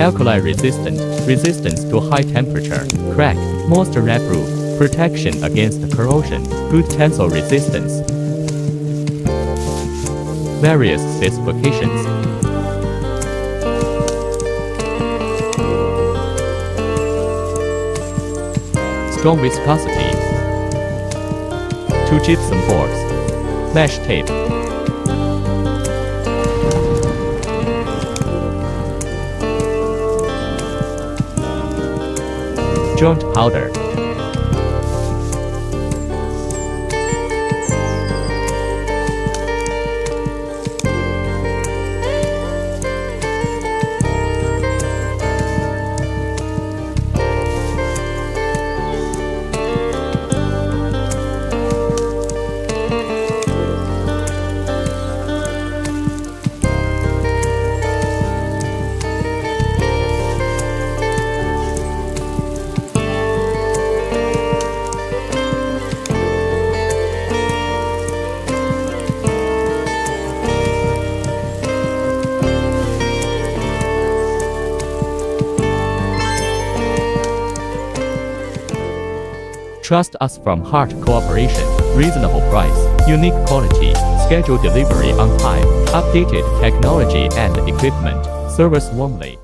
Alkali resistant, resistance to high temperature, crack, moisture proof, protection against corrosion, good tensile resistance. Various specifications. Strong viscosity. 2 gypsum boards. Mesh tape. Joint powder. Trust us from heart cooperation, reasonable price, unique quality, scheduled delivery on time, updated technology and equipment, service warmly.